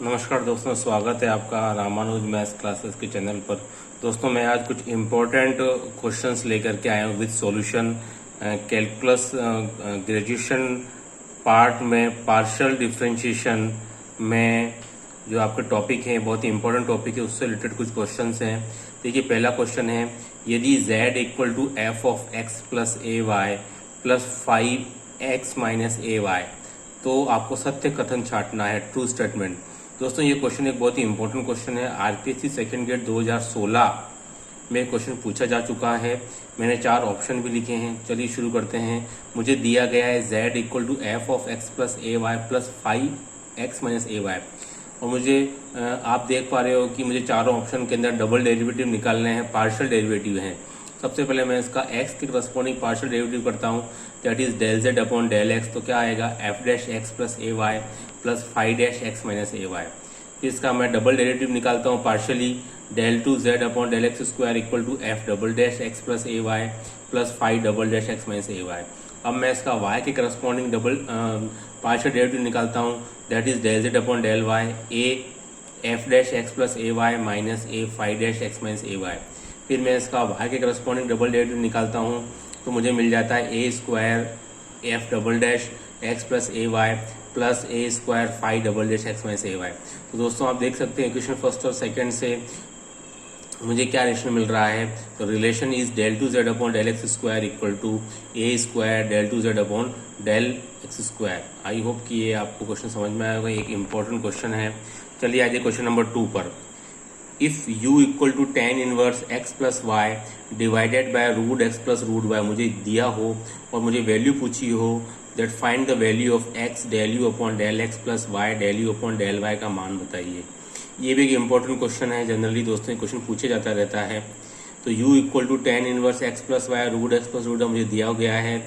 नमस्कार दोस्तों, स्वागत है आपका रामानुज मैथ्स क्लासेस के चैनल पर। दोस्तों मैं आज कुछ इम्पोर्टेंट क्वेश्चंस लेकर के आया हूँ with solution. Calculus graduation part में पार्शियल डिफरेंशिएशन में जो आपके टॉपिक है, बहुत ही इंपॉर्टेंट टॉपिक है, उससे रिलेटेड कुछ क्वेश्चंस हैं। देखिए पहला क्वेश्चन है, यदि z equal to f of x plus a y plus 5x minus a y, तो आपको सत्य कथन छांटना है, ट्रू स्टेटमेंट। दोस्तों ये क्वेश्चन एक बहुत ही इंपॉर्टेंट क्वेश्चन है। आरपीएससी सेकंड ग्रेड 2016 में क्वेश्चन पूछा जा चुका है। मैंने 4 ऑप्शन भी लिखे हैं। चलिए शुरू करते हैं। मुझे दिया गया है z equal to f of x plus a y plus 5x minus a y, और मुझे आप देख पा रहे हो कि मुझे चारों ऑप्शन के अंदर डबल डेरिवेटिव निकालने हैं, पार्शियल डेरिवेटिव हैं। सबसे पहले मैं इसका x के करस्पॉन्डिंग पार्शियल डेरिवेटिव करता हूँ, that is del z upon del x. तो क्या आएगा, f dash x plus a y plus 5 dash x minus a y. फिर इसका मैं डबल डेरिवेटिव निकालता हूँ partially, del two z upon del x square equal to f double dash x plus a y plus 5 double dash x minus a y. अब मैं इसका y के corresponding double partial derivative निकालता हूँ, that is del z upon del y a f dash x plus a y minus a 5 dash x minus a y. फिर मैं इसका y के करस्पॉन्डिंग डबल डेरिवेटिव निकालता हूँ, तो मुझे मिल जाता है a square f double dash x plus a y plus a square 5 double dash x minus a y. तो दोस्तों आप देख सकते हैं इक्वेशन फर्स्ट और सेकंड से मुझे क्या रिलेशन मिल रहा है। तो relation is del two z upon del x square equal to a square del two z upon del x square. I hope कि ये आपको क्वेश्चन समझ में आएगा, एक इंपॉर्टेंट क्वेश्चन है। चलिए आइए क्वेश्चन नंबर 2 पर। If u equal to tan inverse x plus y divided by root x plus root y मुझे दिया हो और मुझे वैल्यू पूछी हो, that find the value of x del u upon del x plus y del u upon del y का मान बताइए। ये भी एक इंपॉर्टेंट क्वेश्चन है। जनरली दोस्तों क्वेश्चन पूछे जाता रहता है। तो u equal to tan inverse x plus y root x plus root मुझे दिया गया है।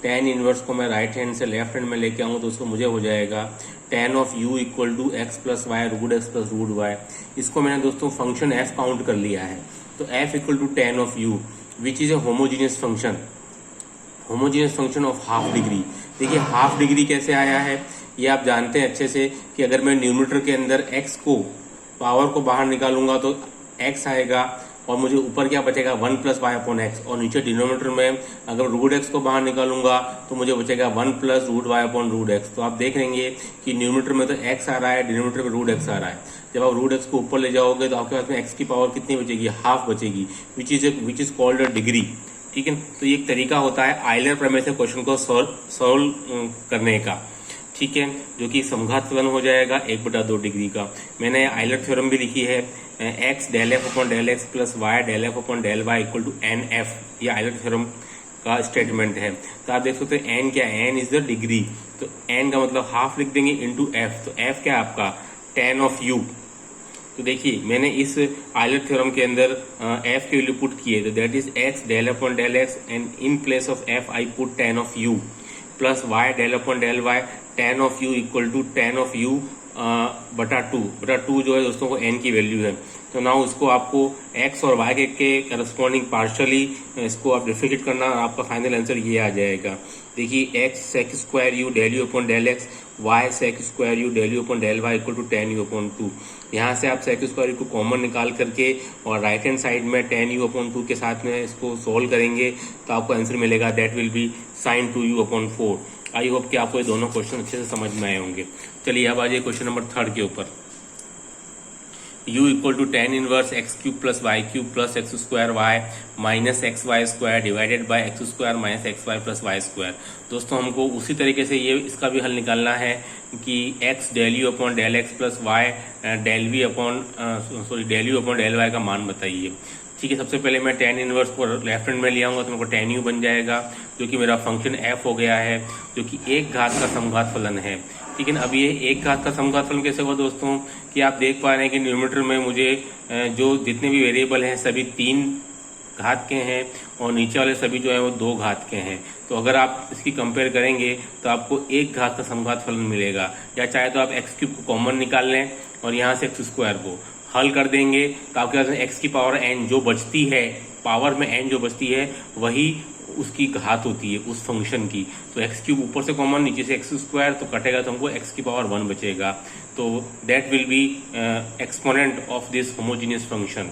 tan इनवर्स को मैं राइट हैंड से लेफ्ट हैंड में लेके आऊँ तो उसको मुझे हो जाएगा tan of u equal to x plus y root x plus root y. इसको मैंने दोस्तों फंक्शन f काउंट कर लिया है। तो f equal to tan of u which is a homogeneous function, homogeneous function of half degree. देखिए half degree कैसे आया है ये आप जानते हैं अच्छे से, कि अगर मैं न्यूमरेटर के अंदर x को पावर को बाहर निकालूंगा तो x आएगा और मुझे ऊपर क्या बचेगा 1 प्लस वाई अपॉन एक्स, और नीचे डिनोमिनेटर में अगर रूट एक्स को बाहर निकालूंगा तो मुझे बचेगा 1 plus root y upon root x. तो आप देख लेंगे कि न्यूमरेटर में तो x आ रहा है, डिनोमिनेटर में रूट एक्स आ रहा है। जब आप रूट एक्स को ऊपर ले जाओगे तो आपके पास में x की पावर कितनी बचेगी, हाफ बचेगी, which is called a degree. ठीक है, तो ये एक तरीका होता है आइलर प्रमेय से क्वेश्चन को सॉल्व करने का, ठीक है, जो कि समघात फलन हो जाएगा 1/2 डिग्री का। मैंने आइलर थ्योरम भी लिखी है, x del f upon del x plus y del f upon del y equal to n f. ये आइलर थ्योरम का स्टेटमेंट है। तो आप देख सकते हैं n क्या है, n इज द डिग्री। तो n का मतलब हाफ लिख देंगे इंटू एफ। तो f क्या है आपका tan ऑफ u। तो देखिए मैंने इस आइलर थ्योरम के अंदर f की वैल्यू पुट की है, तो that is x del upon del x and in place of f I put tan of u plus y del upon del y tan of u equal to tan of u बटा two जो है दोस्तों को n की value है। तो now इसको आपको x और y के करस्पॉन्डिंग पार्शियली इसको आप डिफरेंशिएट करना और आपका फाइनल आंसर ये आ जाएगा। देखिए x sec square u del u upon del x, y sec square u del u upon del y equal to tan u upon 2। यहाँ से आप सेक स्क्वायर यू को कॉमन निकाल करके और राइट हैंड साइड में tan u अपॉन 2 के साथ में इसको सोल्व करेंगे तो आपको आंसर मिलेगा, that will B sin 2u upon 4। I hope कि आपको ये दोनों क्वेश्चन अच्छे से समझ में आए होंगे। चलिए अब आ जाइए क्वेश्चन नंबर 3 के ऊपर। u equal to tan inverse x cube plus y cube plus x square y minus x y square divided by x square minus x y plus y square. दोस्तों हमको उसी तरीके से ये इसका भी हल निकालना है कि x del u upon del x plus y del v upon del u upon del y का मान बताइए। ठीक है, सबसे पहले मैं tan इनवर्स को लेफ्ट हैंड में ले आऊंगा तो मेरे को tan u बन जाएगा, जो कि मेरा फंक्शन f हो गया है, जो कि एक घात का समघात फलन है। ठीक है ना। अब ये एक घात का समघात फलन कैसे हुआ दोस्तों, कि आप देख पा रहे हैं कि न्यूमरेटर में मुझे जो जितने भी वेरिएबल हैं सभी 3 घात के हैं और नीचे वाले सभी जो है वो 2 घात के हैं। तो अगर आप इसकी कंपेयर करेंगे तो आपको एक घात का समघात फलन मिलेगा, या चाहे तो आप एक्स क्यूब को कॉमन निकाल लें और यहाँ से एक्स स्क्वायर को हल कर देंगे तो आपके पास एक्स की पावर n जो बचती है, पावर में n जो बचती है वही उसकी घात होती है उस फंक्शन की। तो एक्स क्यूब ऊपर से कॉमन, नीचे से एक्स स्क्वायर, तो कटेगा तो हमको एक्स की पावर 1 बचेगा। तो that will B exponent of this homogeneous function.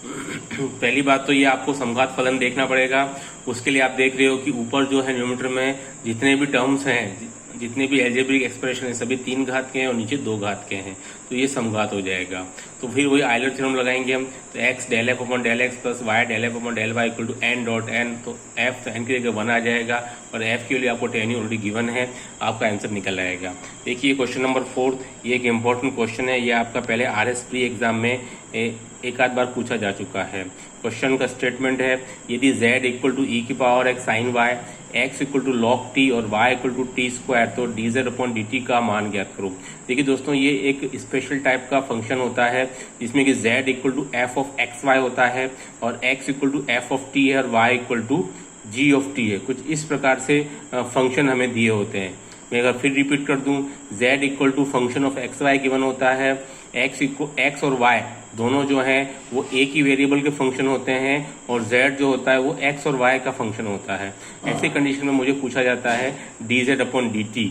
पहली बात तो ये आपको समघात फलन देखना पड़ेगा। उसके लिए आप देख रहे हो कि ऊपर जो है न्यूमरेटर में जितने भी टर्म्स हैं, जितने भी एल्जेब्रिक एक्सप्रेशन है, सभी 3 घात के हैं और नीचे 2 घात के हैं, तो ये समघात हो जाएगा। तो फिर वही आयलर थ्योरम लगाएंगे हम। तो x del f upon del x plus y del f upon del y equal to n dot n. तो एफ एन की जगह 1 आ जाएगा और एफ के लिए आपको टेन ऑलरेडी गिवन है, आपका आंसर निकल आएगा। देखिए क्वेश्चन नंबर 4, ये एक इंपॉर्टेंट क्वेश्चन है। ये आपका पहले RS प्री एग्जाम में एक आध बार पूछा जा चुका है। क्वेश्चन का स्टेटमेंट है, यदि z इक्वल टू ई की power x sine y, x equal to log t और y equal to t square, तो dz अपॉन dt का मान ज्ञात करो। देखिए दोस्तों, ये एक स्पेशल टाइप का फंक्शन होता है जिसमें कि z equal to f of x y होता है और x equal to f of t है और y equal to g of t है। कुछ इस प्रकार से फंक्शन हमें दिए होते हैं। मैं अगर फिर रिपीट कर दूं, z equal to function of x y given होता है, x और y दोनों जो हैं वो एक ही वेरिएबल के फंक्शन होते हैं और z जो होता है वो x और y का फंक्शन होता है। ऐसे कंडीशन में मुझे पूछा जाता है dz अपॉन dt।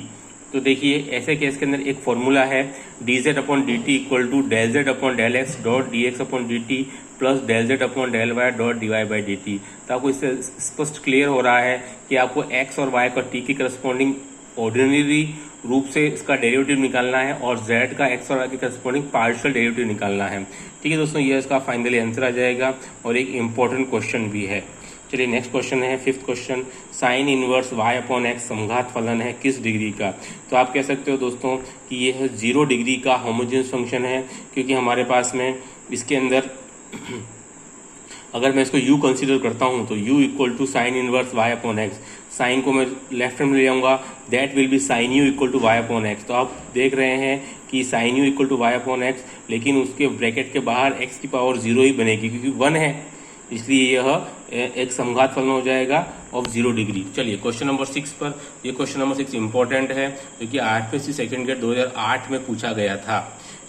तो देखिए ऐसे केस के अंदर एक फॉर्मूला है, dz upon dt equal to del z upon del x dot dx upon dt plus del z upon del y dot dy by dt। तो आपको इससे स्पष्ट क्लियर हो रहा है कि आपको x और y का t की करस्पॉन्डिंग ऑर्डिनरी रूप से इसका डेरिवेटिव निकालना है और z का x और y के करस्पॉन्डिंग पार्शियल डेरिवेटिव निकालना है। ठीक है दोस्तों, ये इसका फाइनली आंसर आ जाएगा और एक इम्पॉर्टेंट क्वेश्चन भी है। चलिए नेक्स्ट क्वेश्चन है 5th question, sine inverse y upon x समघात फलन है किस डिग्री का। तो आप कह सकते हो दोस्तों कि ये है 0 डिग्री का होमोजेनियस फंक्शन है, क्योंकि हमारे पास में इसके अंदर अगर मैं इसको u कंसीडर करता हूं तो u equal to sine inverse y upon x, sine को मैं लेफ्ट हैंड में ले जाऊंगा, that will be sine u equal to y upon x. तो आप देख रहे हैं कि sine u equal to y upon x, लेकिन उसके ब्रैकेट के बाहर x की पावर 0 ही बनेगी क्योंकि 1 है, इसलिए यह एक समघात फलन हो जाएगा ऑफ 0 डिग्री। चलिए क्वेश्चन नंबर 6 पर, ये क्वेश्चन नंबर 6 इंपॉर्टेंट है क्योंकि RPSC सेकंड ग्रेड 2008 में पूछा गया था।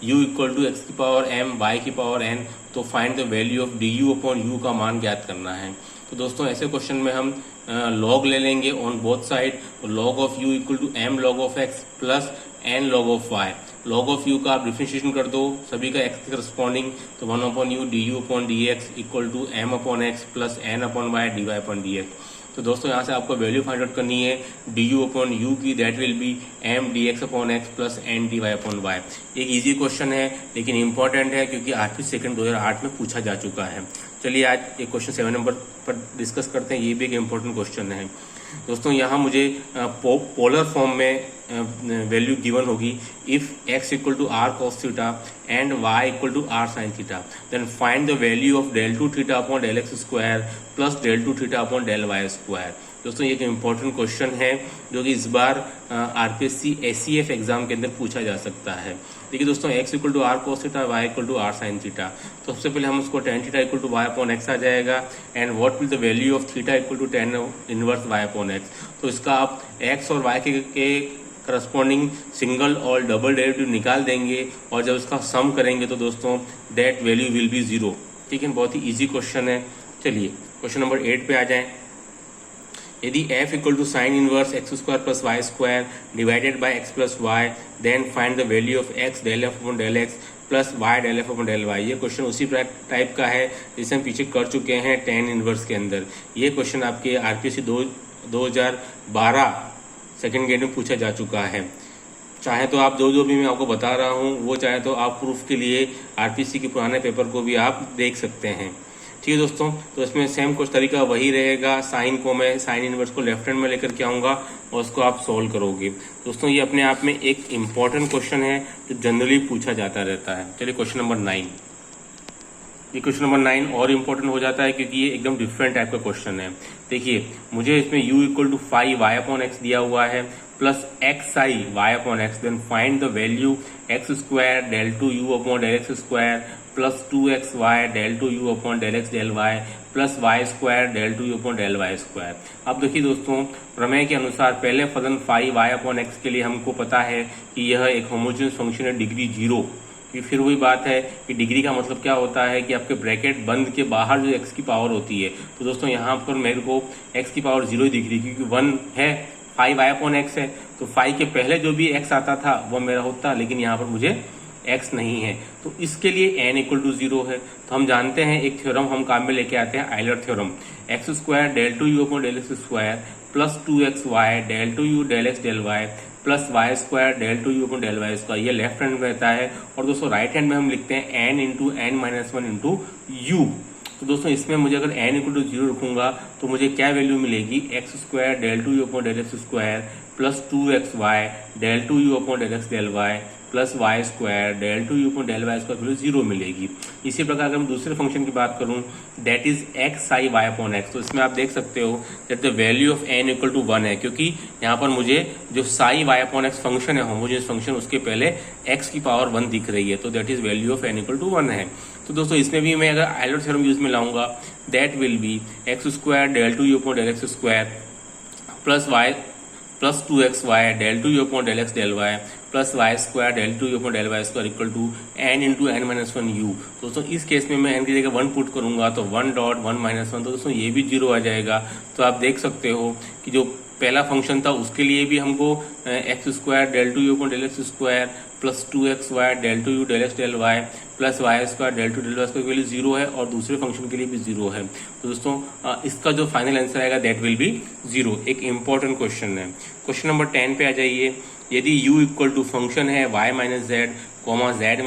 u इक्वल टू एक्स की पावर m y की पावर n, तो find the value of du upon u का मान ज्ञात करना है। तो दोस्तों ऐसे क्वेश्चन में हम लॉग ले लेंगे on both side, log of u equal to m log of x plus n log of y। Log of u का आप डिफरेंशिएशन कर दो सभी का x के करस्पॉन्डिंग, तो 1 upon u du upon dx equal to m upon x plus n upon y dy upon dx। तो दोस्तों यहाँ से आपको वैल्यू फाइंड आउट करनी है du अपॉन u की, that will B m dx upon x plus n dy upon y। एक easy question है लेकिन इंपॉर्टेंट है क्योंकि 8वीं सेकंड 2008 में पूछा जा चुका है। चलिए आज एक क्वेश्चन 7 नंबर पर डिस्कस करते हैं, ये भी एक इम्पोर्टेंट क्वेश्चन है। दोस्तों यहाँ मुझे पोलर फॉर्म में वैल्यू गिवन होगी, if x equal to r cos theta and y equal to r sin theta, then find the value of del 2 theta upon del x square plus del 2 theta upon del y square. दोस्तों ये एक important question है जो कि इस बार RPSC SCF exam के अंदर पूछा जा सकता है। देखिए दोस्तों, x equal to r cos theta, y equal to r sin theta, तो सबसे पहले हम उसको tan theta equal to y upon x आ जाएगा and what will the value of theta equal to tan inverse y upon x। तो इसका आप x और y के करस्पॉन्डिंग सिंगल और डबल डेरिवेटिव निकाल देंगे और जब इसका सम करेंगे तो दोस्तों दैट वैल्यू विल बी 0। ठीक है, बहुत ही इजी क्वेश्चन है। चलिए क्वेश्चन नंबर 8 पे आ जाएं। यदि f equal to sine inverse x square plus y square divided by x plus y, then find the value of x del f upon del x plus y del f upon del y. ये question उसी type का है जिसे हम पीछे कर चुके हैं tan इनवर्स के अंदर। ये क्वेश्चन आपके RPSC 2012 सेकेंड ग्रेड में पूछा जा चुका है। चाहे तो आप जो भी मैं आपको बता रहा हूँ वो चाहे तो आप प्रूफ के लिए RPSC के पुराने पेपर को भी आप देख सकते हैं। ठीक है दोस्तों, तो इसमें सेम कुछ तरीका वही रहेगा। साइन को मैं साइन इनवर्स को लेफ्ट हैंड में लेकर के आऊँगा और उसको आप सोल्व करोगे। दोस्तों ये अपने आप में एक इम्पॉर्टेंट क्वेश्चन है जो जनरली पूछा जाता रहता है। चलिए क्वेश्चन नंबर 9। ये क्वेश्चन नंबर 9 और इम्पोर्टेंट हो जाता है क्योंकि ये एकदम डिफरेंट टाइप का क्वेश्चन है। देखिए मुझे इसमें u equal to 5 y upon x दिया हुआ है plus x i y upon x, then find the value x square del two u upon del x square plus 2xy del two u upon del x del y plus y square del two u upon del y square. अब देखिए दोस्तों, प्रमेय के अनुसार पहले फलन 5y upon x के लिए हमको पता है कि यह एक होमोजेनियस फंक्शन है डिग्री 0, कि फिर वही बात है कि डिग्री का मतलब क्या होता है कि आपके ब्रैकेट बंद के बाहर जो x की पावर होती है। तो दोस्तों यहाँ पर मेरे को x की पावर 0 ही दिख रही है क्योंकि 1 है, 5y/x है, तो 5 के पहले जो भी x आता था वो मेरा होता, लेकिन यहाँ पर मुझे x नहीं है। तो इसके लिए n = 0 है। तो हम जानते हैं एक थ्योरम हम काम में लेके आते हैं, Euler theorem, x² del2u/del x² plus 2xy del2u del(x)del(y) plus y² del2u del(y)²। ये लेफ्ट हैंड में रहता है और दोस्तों राइट हैंड में हम लिखते हैं n × n-1 × u। तो दोस्तों इसमें मुझे अगर n = 0 रखूंगा तो मुझे क्या वैल्यू मिलेगी, x² del2u del(x²) plus 2xy del2u del(x)del(y) plus y² del2u del(y²) value 0 मिलेगी। इसी प्रकार अगर हम दूसरे फंक्शन की बात करूं, that is x psi y/x, तो इसमें आप देख सकते हो that the value of n = 1 है, क्योंकि यहाँ पर मुझे जो psi y/x फंक्शन है, होमोजेनियस फंक्शन, उसके पहले x की पावर 1 दिख रही है, तो that is value of n = 1 है। तो दोस्तों इसमें भी मैं अगर आयलर थ्योरम यूज में लाऊंगा, that will be x² del2u del(x²) plus y plus 2xy del2u del(x)del(y) plus y² del2u del(y²) equal to n × n-1 u। दोस्तों इस केस में मैं n की जगह 1 पुट करूंगा तो 1.1-1, तो दोस्तों ये भी 0 आ जाएगा। तो आप देख सकते हो कि जो पहला फंक्शन था उसके लिए भी हमको x² del2u del(x²) plus 2xy del2u del(x)del(y) plus y² del2 del(y²) value 0 है और दूसरे फंक्शन के लिए भी 0 है। तो दोस्तों इसका जो फाइनल आंसर आएगा दैट विल बी 0। एक इंपॉर्टेंट क्वेश्चन है, क्वेश्चन नंबर 10 पे आ जाइए। यदि u इक्वल टू फंक्शन है y - z, z -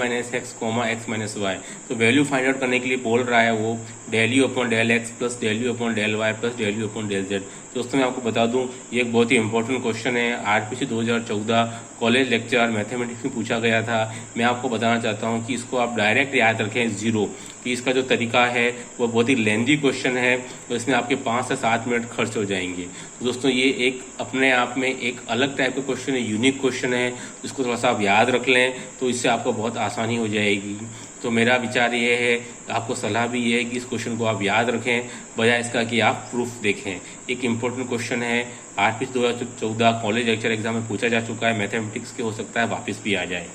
x, x - y, तो वैल्यू फाइंड आउट करने के लिए बोल रहा है वो del u del x plus del u del y plus del u del z। दोस्तों मैं आपको बता दूं ये एक बहुत ही इंपॉर्टेंट क्वेश्चन है, आरपीसी 2014 कॉलेज लेक्चर मैथमेटिक्स में पूछा गया था। मैं आपको बताना चाहता हूं कि इसको आप डायरेक्ट याद रखें 0, कि इसका जो तरीका है वो बहुत ही लेंदी क्वेश्चन है, तो इसमें आपके 5 से 7 मिनट खर्च हो जाएंगे। तो दोस्तों ये एक अपने आप में एक अलग टाइप का क्वेश्चन है, यूनिक क्वेश्चन है, इसको थोड़ा सा आप याद रख लें तो इससे आपको बहुत आसानी हो जाएगी। तो मेरा विचार ये है, आपको सलाह भी ये है कि इस क्वेश्चन को आप याद रखें बजाय इसका कि आप प्रूफ देखें। एक इम्पोर्टेंट क्वेश्चन है, आरपीसी 2014 कॉलेज लेक्चर एग्जाम में पूछा जा चुका है, मैथमेटिक्स के हो सकता है वापस भी आ जाए।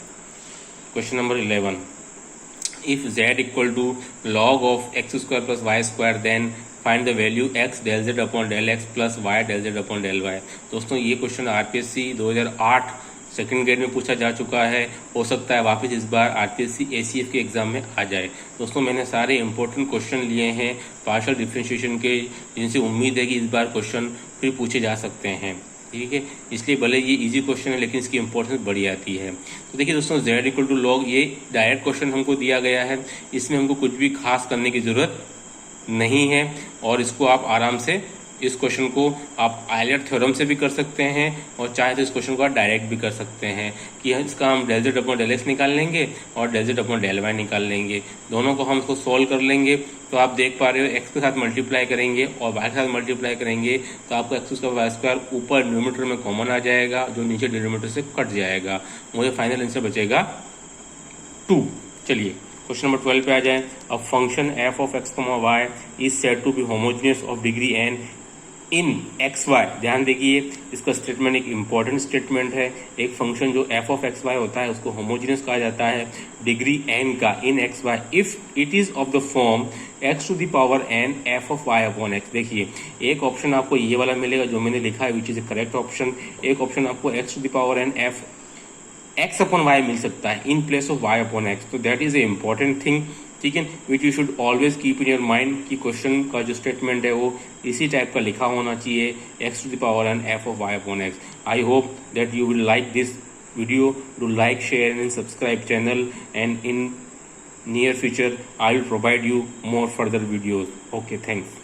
Question number 11, if z equal to log of x² plus y², then find the value x del z upon del x plus y del z upon del y। दोस्तों ये क्वेश्चन आरपीएससी 2008 सेकंड ग्रेड में पूछा जा चुका है, हो सकता है वापस इस बार आरपीएससी एसीएफ के एग्जाम में आ जाए। दोस्तों मैंने सारे इंपॉर्टेंट क्वेश्चन लिए हैं पार्शियल डिफरेंशिएशन के, जिनसे उम्मीद है कि इस बार क्वेश्चन फिर पूछे जा सकते हैं, ठीक है। इसलिए भले ये इजी क्वेश्चन है लेकिन इसकी इंपॉर्टेंस बड़ी आती है। तो देखिए दोस्तों z इक्वल टू लॉग, ये डायरेक्ट क्वेश्चन हमको दिया गया है, इसमें हमको कुछ भी खास करने की जरूरत नहीं है और इसको आप आराम से इस क्वेश्चन को आप आयलर थ्योरम से भी कर सकते हैं और चाहे तो इस क्वेश्चन को आप डायरेक्ट भी कर सकते हैं कि इसका हम del z upon del x निकाल लेंगे और del z upon del y निकाल लेंगे, दोनों को हम इसको सॉल्व कर लेंगे। तो आप देख पा रहे हो x के साथ मल्टीप्लाई करेंगे और y के साथ मल्टीप्लाई करेंगे तो आपको x² ऊपर न्यूमरेटर में कॉमन आ जाएगा जो नीचे डिनोमिनेटर से कट जाएगा, मुझे फाइनल आंसर बचेगा 2। चलिए क्वेश्चन नंबर 12 पे आ जाए। अब function f of x, y is said to be homogeneous of degree n in x y. ध्यान देखिए इसका स्टेटमेंट एक इम्पॉर्टेंट स्टेटमेंट है। एक फंक्शन जो f ऑफ एक्स वाई होता है उसको होमोजेनियस कहा जाता है डिग्री n का in x y if it is of the form x to the power n f of y upon x। देखिए एक ऑप्शन आपको ये वाला मिलेगा जो मैंने लिखा है which is a correct option, एक ऑप्शन आपको x to the power n f x upon y मिल सकता है in place of y upon x। तो that is a important thing, ठीक है, which you should always keep in your mind कि question का जो स्टेटमेंट है वो इसी टाइप का लिखा होना चाहिए x to the power n f of y upon x। I hope that you will like this video. Do like, share and subscribe channel, and in near future I will provide you more further videos. Okay, thanks.